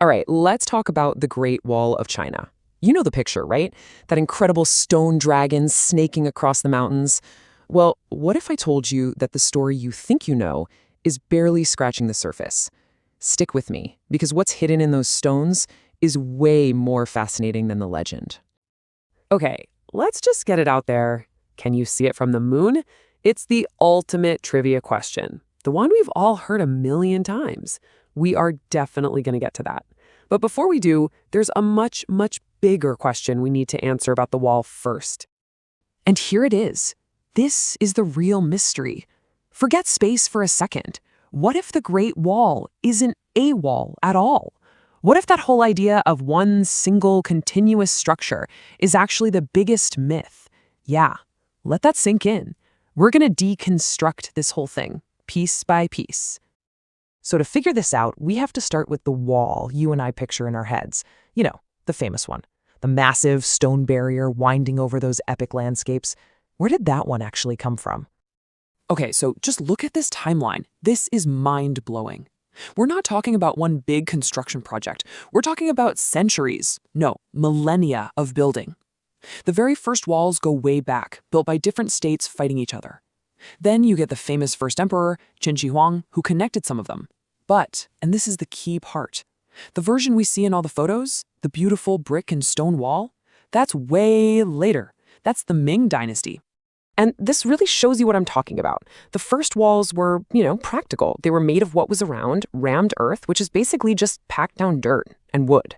All right, let's talk about the Great Wall of China. You know the picture, right? That incredible stone dragon snaking across the mountains. Well, what if I told you that the story you think you know is barely scratching the surface? Stick with me, because what's hidden in those stones is way more fascinating than the legend. Okay, let's just get it out there. Can you see it from the moon? It's the ultimate trivia question, the one we've all heard a million times. We are definitely going to get to that. But before we do, there's a much, much bigger question we need to answer about the wall first. And here it is. This is the real mystery. Forget space for a second. What if the Great Wall isn't a wall at all? What if that whole idea of one single continuous structure is actually the biggest myth? Yeah, let that sink in. We're going to deconstruct this whole thing, piece by piece. So to figure this out, we have to start with the wall you and I picture in our heads. You know, the famous one. The massive stone barrier winding over those epic landscapes. Where did that one actually come from? Okay, so just look at this timeline. This is mind-blowing. We're not talking about one big construction project. We're talking about centuries, no, millennia of building. The very first walls go way back, built by different states fighting each other. Then you get the famous first emperor, Qin Shi Huang, who connected some of them. But, and this is the key part, the version we see in all the photos, the beautiful brick and stone wall, that's way later. That's the Ming Dynasty. And this really shows you what I'm talking about. The first walls were, practical. They were made of what was around, rammed earth, which is basically just packed down dirt and wood.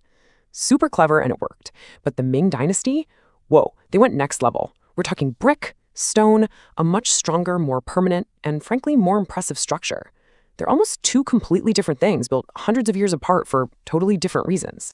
Super clever, and it worked. But the Ming Dynasty, whoa, they went next level. We're talking brick, stone, a much stronger, more permanent, and frankly, more impressive structure. They're almost two completely different things built hundreds of years apart for totally different reasons.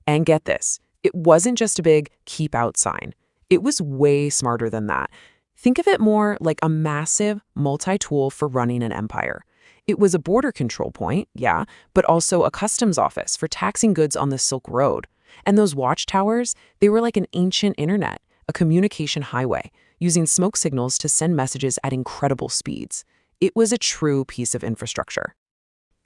And get this, it wasn't just a big keep out sign. It was way smarter than that. Think of it more like a massive multi-tool for running an empire. It was a border control point, yeah, but also a customs office for taxing goods on the Silk Road. And those watchtowers, they were like an ancient internet, a communication highway, using smoke signals to send messages at incredible speeds. It was a true piece of infrastructure.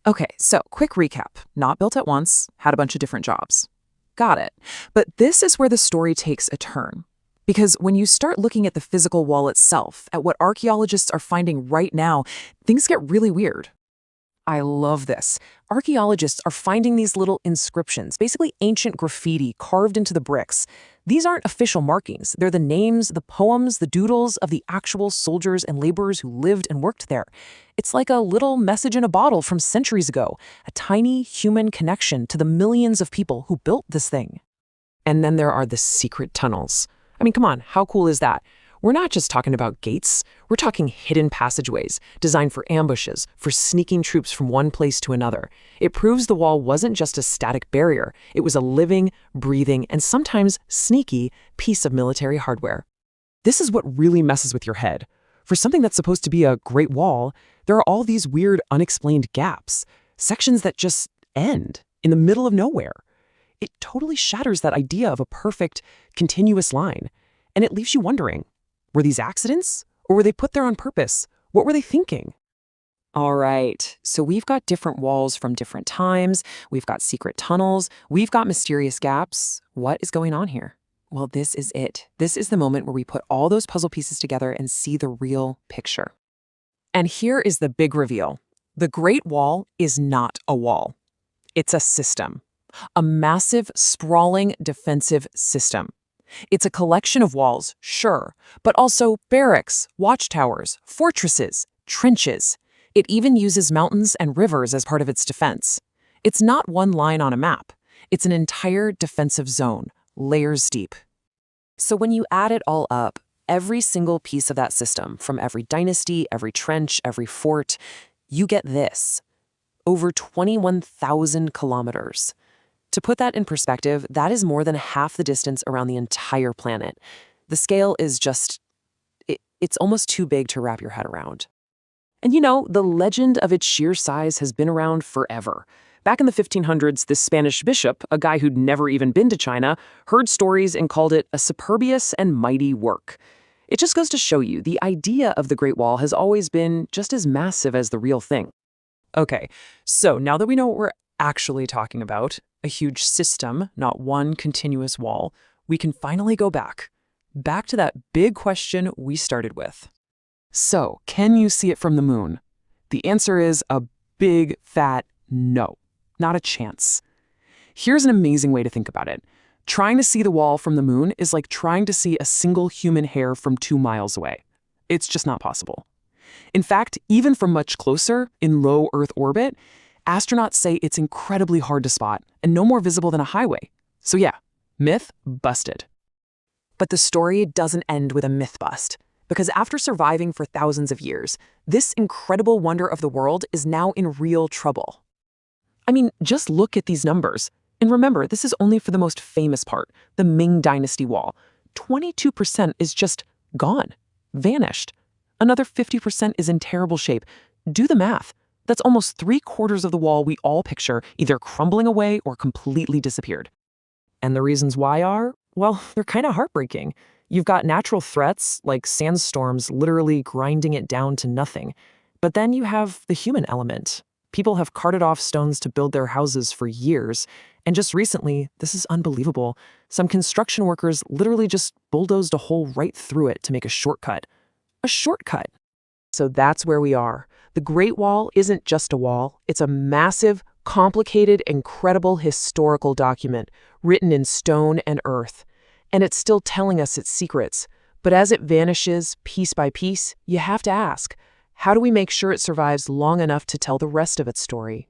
Okay, so quick recap. Not built at once, had a bunch of different jobs. Got it. But this is where the story takes a turn. Because when you start looking at the physical wall itself, at what archaeologists are finding right now, things get really weird. I love this. Archaeologists are finding these little inscriptions, basically ancient graffiti carved into the bricks. These aren't official markings. They're the names, the poems, the doodles of the actual soldiers and laborers who lived and worked there. It's like a little message in a bottle from centuries ago, a tiny human connection to the millions of people who built this thing. And then there are the secret tunnels. I mean, come on, how cool is that? We're not just talking about gates. We're talking hidden passageways designed for ambushes, for sneaking troops from one place to another. It proves the wall wasn't just a static barrier. It was a living, breathing, and sometimes sneaky piece of military hardware. This is what really messes with your head. For something that's supposed to be a great wall, there are all these weird, unexplained gaps, sections that just end in the middle of nowhere. It totally shatters that idea of a perfect, continuous line. And it leaves you wondering, were these accidents? Or were they put there on purpose? What were they thinking? All right, so we've got different walls from different times. We've got secret tunnels. We've got mysterious gaps. What is going on here? Well, this is it. This is the moment where we put all those puzzle pieces together and see the real picture. And here is the big reveal. The Great Wall is not a wall. It's a system. A massive, sprawling defensive system. It's a collection of walls, sure, but also barracks, watchtowers, fortresses, trenches. It even uses mountains and rivers as part of its defense. It's not one line on a map. It's an entire defensive zone, layers deep. So when you add it all up, every single piece of that system, from every dynasty, every trench, every fort, you get this. Over 21,000 kilometers. To put that in perspective, that is more than half the distance around the entire planet. The scale is just, it's almost too big to wrap your head around. And the legend of its sheer size has been around forever. Back in the 1500s, this Spanish bishop, a guy who'd never even been to China, heard stories and called it a superbious and mighty work. It just goes to show you, the idea of the Great Wall has always been just as massive as the real thing. Okay, so now that we know what we're actually talking about, a huge system, not one continuous wall, we can finally go back to that big question we started with. So, can you see it from the moon? The answer is a big, fat no. Not a chance. Here's an amazing way to think about it. Trying to see the wall from the moon is like trying to see a single human hair from 2 miles away. It's just not possible. In fact, even from much closer, in low Earth orbit, astronauts say it's incredibly hard to spot and no more visible than a highway. So yeah, myth busted. But the story doesn't end with a myth bust. Because after surviving for thousands of years, this incredible wonder of the world is now in real trouble. I mean, just look at these numbers. And remember, this is only for the most famous part, the Ming Dynasty wall. 22% is just gone, vanished. Another 50% is in terrible shape. Do the math. That's almost 3/4 of the wall we all picture either crumbling away or completely disappeared. And the reasons why are, well, they're kind of heartbreaking. You've got natural threats, like sandstorms literally grinding it down to nothing. But then you have the human element. People have carted off stones to build their houses for years. And just recently, this is unbelievable, some construction workers literally just bulldozed a hole right through it to make a shortcut. A shortcut. So that's where we are. The Great Wall isn't just a wall. It's a massive, complicated, incredible historical document written in stone and earth. And it's still telling us its secrets. But as it vanishes piece by piece, you have to ask, how do we make sure it survives long enough to tell the rest of its story?